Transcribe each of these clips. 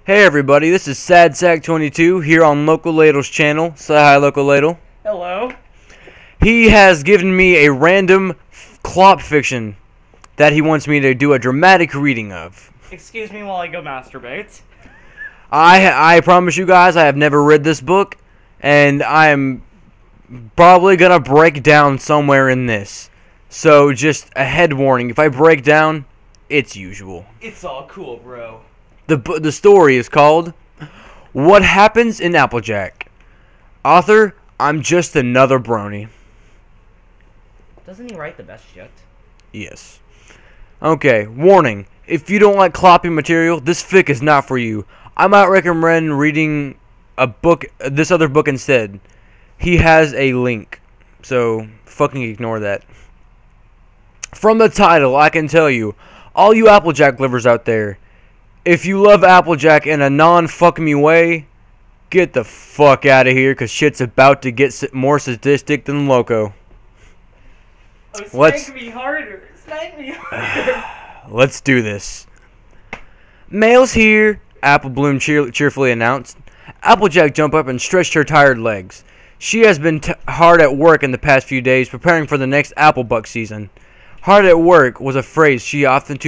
Hey everybody, this is Sadsac22 here on LocoLadel's channel. Say hi, LocoLadel. Hello. He has given me a random clop fiction that he wants me to do a dramatic reading of. Excuse me while I go masturbate. I promise you guys I have never read this book, and I am probably gonna break down somewhere in this. So just a head warning, if I break down, it's usual. It's all cool, bro. The story is called What Happens in Applejack. Author, I'm just another brony. Doesn't he write the best shit? Yes. Okay, warning. If you don't like cloppy material, this fic is not for you. I might recommend reading this other book instead. He has a link, so fucking ignore that. From the title, I can tell you, all you Applejack livers out there, if you love Applejack in a non-fuck-me way, get the fuck out of here, because shit's about to get more sadistic than Loco. Oh, spank me harder. Spank me harder. Let's do this. Mail's here, Apple Bloom cheerfully announced. Applejack jumped up and stretched her tired legs. She has been hard at work in the past few days, preparing for the next apple buck season. Hard at work was a phrase she often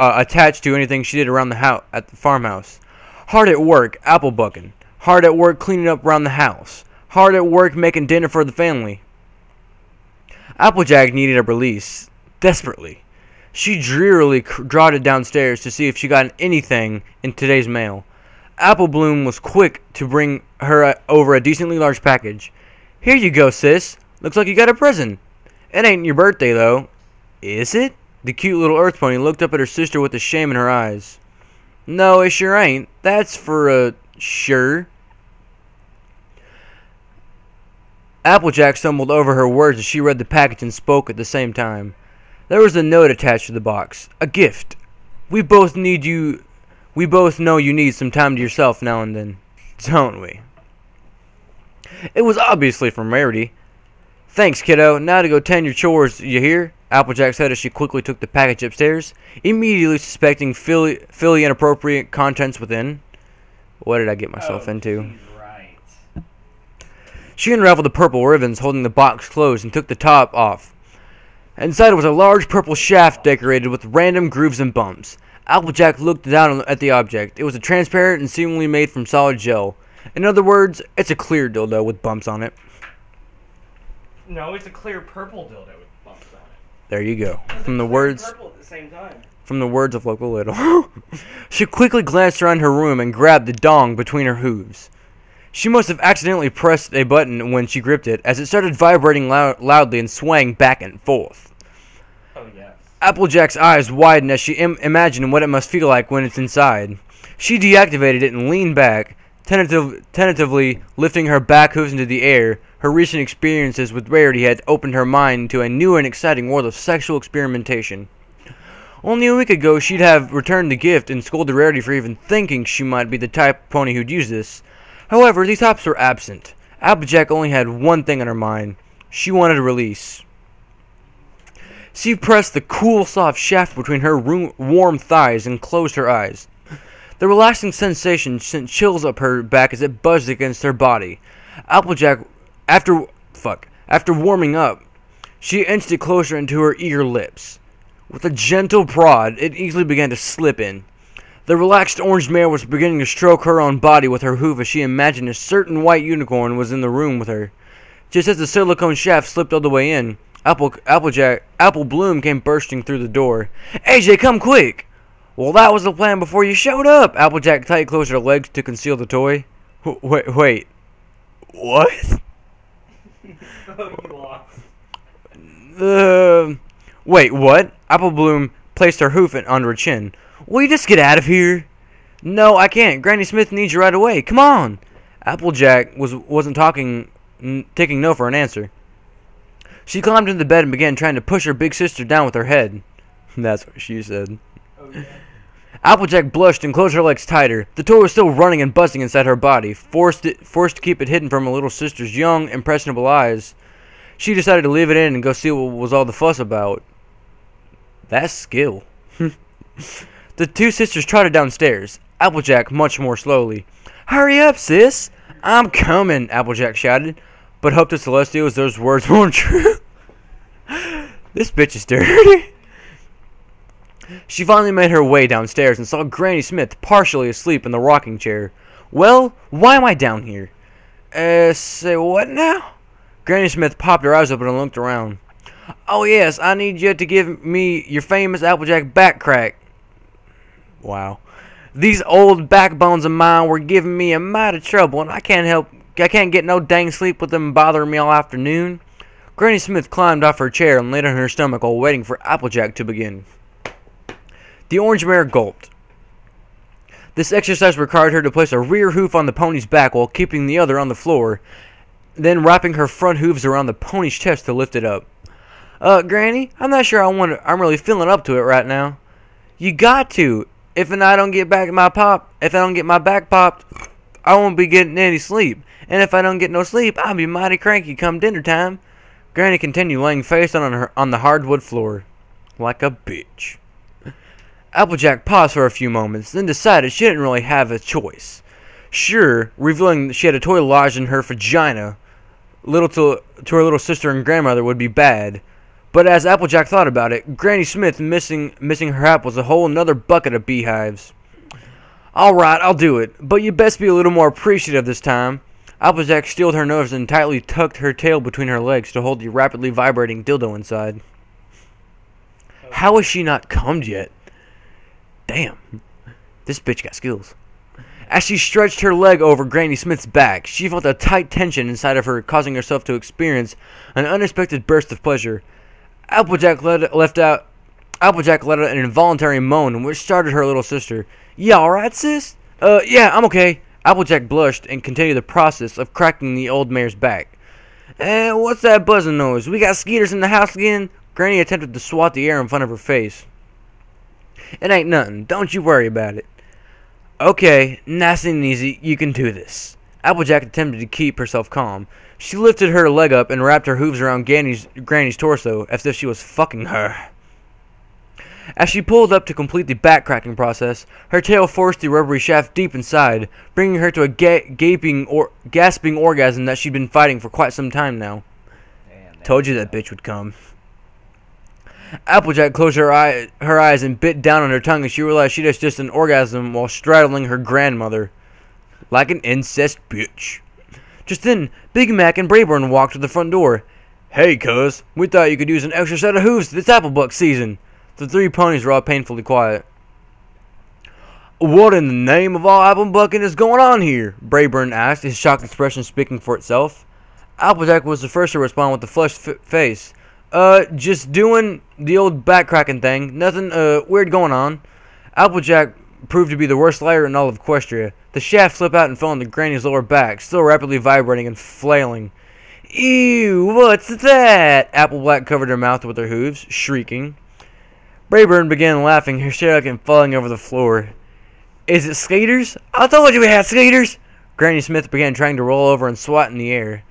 attached to anything she did around the house at the farmhouse. Hard at work, apple bucking. Hard at work cleaning up around the house. Hard at work making dinner for the family. Applejack needed a release, desperately. She drearily trotted downstairs to see if she got anything in today's mail. Apple Bloom was quick to bring her over a decently large package. Here you go, sis. Looks like you got a present. It ain't your birthday, though. Is it? The cute little earth pony looked up at her sister with the shame in her eyes. No, it sure ain't. That's for, sure. Applejack stumbled over her words as she read the package and spoke at the same time. There was a note attached to the box. A gift. We both know you need some time to yourself now and then, don't we? It was obviously from Rarity. Thanks, kiddo. Now to go tend your chores, you hear? Applejack said as she quickly took the package upstairs, immediately suspecting Philly inappropriate contents within. What did I get myself into? Right. She unraveled the purple ribbons holding the box closed and took the top off. Inside was a large purple shaft decorated with random grooves and bumps. Applejack looked down at the object. It was a transparent and seemingly made from solid gel. In other words, it's a clear dildo with bumps on it. No, it's a clear purple dildo with bumps on it. There you go. From the words purple at the same time. From the words of LocoLadel. She quickly glanced around her room and grabbed the dong between her hooves. She must have accidentally pressed a button when she gripped it, as it started vibrating loudly and swaying back and forth. Oh, yes. Applejack's eyes widened as she imagined what it must feel like when it's inside. She deactivated it and leaned back, tentatively lifting her back hooves into the air. Her recent experiences with Rarity had opened her mind to a new and exciting world of sexual experimentation. Only a week ago, she'd have returned the gift and scolded Rarity for even thinking she might be the type of pony who'd use this. However, these thoughts were absent. Applejack only had one thing on her mind. She wanted a release. She pressed the cool, soft shaft between her warm thighs and closed her eyes. The relaxing sensation sent chills up her back as it buzzed against her body. Applejack, after warming up, she inched it closer into her eager lips. With a gentle prod, it easily began to slip in. The relaxed orange mare was beginning to stroke her own body with her hoof as she imagined a certain white unicorn was in the room with her. Just as the silicone shaft slipped all the way in, Apple Bloom came bursting through the door. AJ, come quick! Well, that was the plan before you showed up! Applejack tight closed her legs to conceal the toy. Wait. What? Wait, what? Apple Bloom placed her hoof under her chin. Will you just get out of here? No, I can't. Granny Smith needs you right away. Come on! Applejack wasn't taking no for an answer. She climbed into the bed and began trying to push her big sister down with her head. That's what she said. Okay. Applejack blushed and closed her legs tighter. The toy was still running and buzzing inside her body, forced to keep it hidden from her little sister's young, impressionable eyes. She decided to leave it in and go see what was all the fuss about. That's skill. The two sisters trotted downstairs. Applejack much more slowly. "Hurry up, sis!" "I'm coming," Applejack shouted, but hoped to Celestia as those words weren't true. This bitch is dirty. She finally made her way downstairs and saw Granny Smith partially asleep in the rocking chair. "Well, why am I down here?" Say what now?" Granny Smith popped her eyes open and looked around. "Oh yes, I need you to give me your famous Applejack back crack." Wow. "These old backbones of mine were giving me a mite of trouble, and I can't get no dang sleep with them bothering me all afternoon." Granny Smith climbed off her chair and laid on her stomach while waiting for Applejack to begin. The orange mare gulped. This exercise required her to place a rear hoof on the pony's back while keeping the other on the floor, then wrapping her front hooves around the pony's chest to lift it up. Granny, I'm not sure I'm really feeling up to it right now." "You got to. If I don't get my back popped, I won't be getting any sleep. And if I don't get no sleep, I'll be mighty cranky come dinner time." Granny continued laying face on the hardwood floor. Like a bitch. Applejack paused for a few moments, then decided she didn't really have a choice. Sure, revealing that she had a toy lodged in her vagina, to her little sister and grandmother would be bad. But as Applejack thought about it, Granny Smith missing her hat was a whole another bucket of beehives. "Alright, I'll do it, but you best be a little more appreciative this time." Applejack steeled her nerves and tightly tucked her tail between her legs to hold the rapidly vibrating dildo inside. How has she not cummed yet? Damn, this bitch got skills. As she stretched her leg over Granny Smith's back, she felt a tight tension inside of her, causing herself to experience an unexpected burst of pleasure. Applejack let out an involuntary moan, which startled her little sister. "You alright, sis?" Yeah, I'm okay." Applejack blushed and continued the process of cracking the old mare's back. What's that buzzing noise? We got skeeters in the house again?" Granny attempted to swat the air in front of her face. "It ain't nothing. Don't you worry about it." "Okay, nice and easy. You can do this." Applejack attempted to keep herself calm. She lifted her leg up and wrapped her hooves around Granny's torso as if she was fucking her. As she pulled up to complete the back cracking process, her tail forced the rubbery shaft deep inside, bringing her to a gasping orgasm that she'd been fighting for quite some time now. Damn, told you that bitch would come. Applejack closed her eyes and bit down on her tongue as she realized she'd just an orgasm while straddling her grandmother. Like an incest bitch. Just then, Big Mac and Brayburn walked to the front door. "Hey, cuz, we thought you could use an extra set of hooves this Applebuck season." The three ponies were all painfully quiet. "What in the name of all Applebucking is going on here?" Brayburn asked, his shocked expression speaking for itself. Applejack was the first to respond with a flushed face. Just doing the old back-cracking thing. Nothing, weird going on." Applejack proved to be the worst liar in all of Equestria. The shaft slipped out and fell onto Granny's lower back, still rapidly vibrating and flailing. "Ew, what's that?" Applejack covered her mouth with her hooves, shrieking. Brayburn began laughing, hysterical and falling over the floor. "Is it skaters? I told you we had skaters!" Granny Smith began trying to roll over and swat in the air.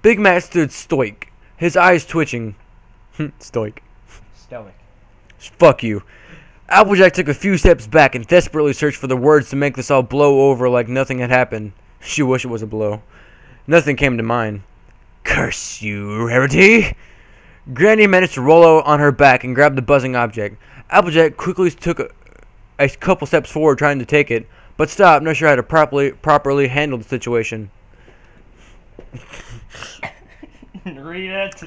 Big Mac stood stoic, his eyes twitching. Stoic. Fuck you. Applejack took a few steps back and desperately searched for the words to make this all blow over like nothing had happened. She wished it was a blow. Nothing came to mind. "Curse you, Rarity!" Granny managed to roll on her back and grab the buzzing object. Applejack quickly took a couple steps forward trying to take it, but stopped, not sure how to properly handle the situation. Read it.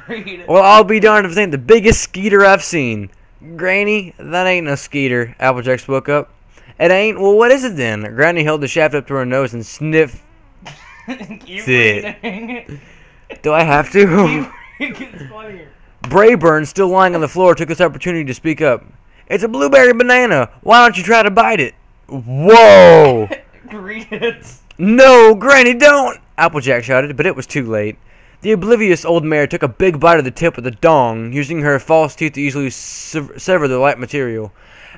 Read it. Well, I'll be darned if it ain't the biggest skeeter I've seen. "Granny, that ain't no skeeter," Applejack spoke up. "It ain't? Well, what is it then?" Granny held the shaft up to her nose and sniffed. Keep reading. Do I have to? It's funnier. Brayburn, still lying on the floor, took this opportunity to speak up. "It's a blueberry banana. Why don't you try to bite it?" "Whoa!" Read it. "No, Granny, don't!" Applejack shouted, but it was too late. The oblivious old mare took a big bite of the tip with a dong, using her false teeth to easily sever the light material.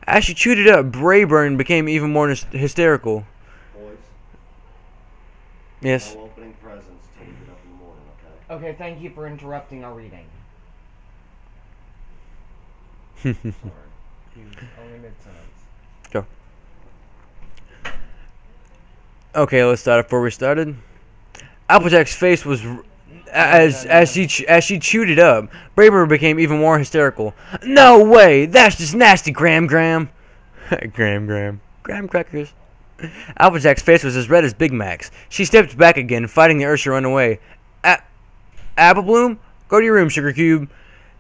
As she chewed it up, Brayburn became even more hysterical. Boys. Yes. No opening presents till we get up in the morning, okay? Okay, thank you for interrupting our reading. Sorry. Only mid-sentence. Go. Okay, let's start before we started. Applejack's face was as she chewed it up. Braber became even more hysterical. No way! That's just nasty, Graham. Graham crackers. Applejack's face was as red as Big Mac's. She stepped back again, fighting the urge to run away. Apple Bloom, go to your room, Sugar Cube.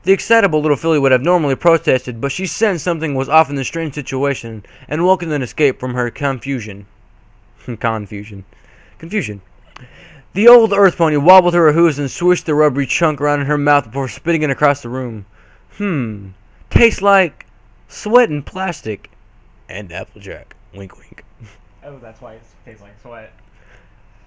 The excitable little filly would have normally protested, but she sensed something was off in the strange situation and welcomed an escape from her confusion. Confusion. The old earth pony wobbled her hooves and swished the rubbery chunk around in her mouth before spitting it across the room. Tastes like sweat and plastic. And Applejack. Wink, wink. Oh, that's why it tastes like sweat.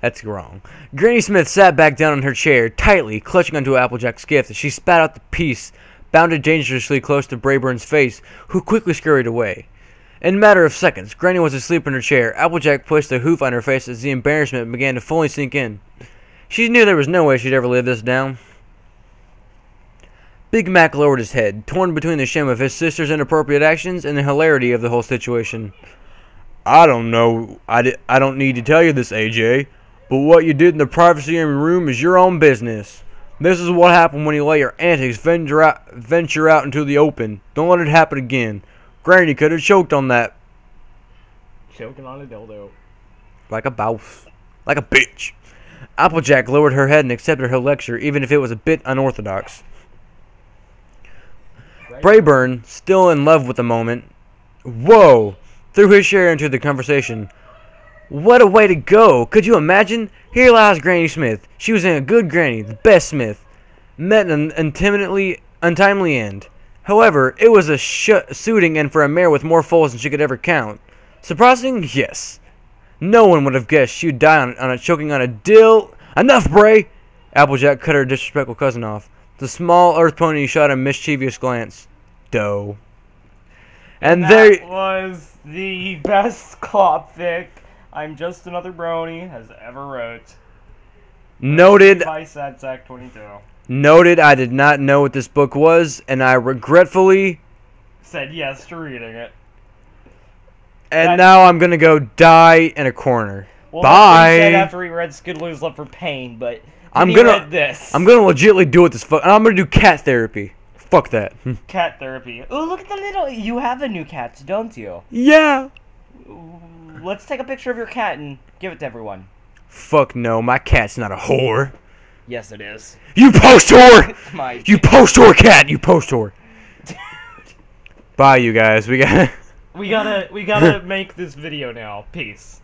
That's wrong. Granny Smith sat back down in her chair, tightly clutching onto Applejack's gift as she spat out the piece, bounded dangerously close to Brayburn's face, who quickly scurried away. In a matter of seconds, Granny was asleep in her chair. Applejack pushed a hoof on her face as the embarrassment began to fully sink in. She knew there was no way she'd ever live this down. Big Mac lowered his head, torn between the shame of his sister's inappropriate actions and the hilarity of the whole situation. I don't know. I don't need to tell you this, AJ. But what you did in the privacy of your room is your own business. This is what happened when you let your antics venture out into the open. Don't let it happen again. Granny could have choked on that. Choking on a dildo. Like a boss. Like a bitch. Applejack lowered her head and accepted her lecture, even if it was a bit unorthodox. Brayburn, still in love with the moment, threw his share into the conversation. What a way to go! Could you imagine? Here lies Granny Smith. She was in a good granny, the best Smith. Met an untimely end. However, it was a suiting end for a mare with more foals than she could ever count. Surprising? Yes. No one would have guessed she would die on choking on a dill. Enough, Bray! Applejack cut her disrespectful cousin off. The small earth pony shot a mischievous glance. Doe. And that was the best clopfic I'm Just Another Brony has ever wrote. Noted by Sadsac22. Noted I did not know what this book was, and I regretfully said yes to reading it. And now I'm gonna go die in a corner. Well, bye. He said after he read Skidlow's Love for Pain, but I'm gonna legitimately do it this fuck. I'm gonna do cat therapy. Fuck that. Cat therapy. Oh, look at the little. You have a new cat, don't you? Yeah. Let's take a picture of your cat and give it to everyone. Fuck no, my cat's not a whore. Yes, it is. You post whore! You post whore cat! You post whore! Bye, you guys. We gotta make this video now. Peace.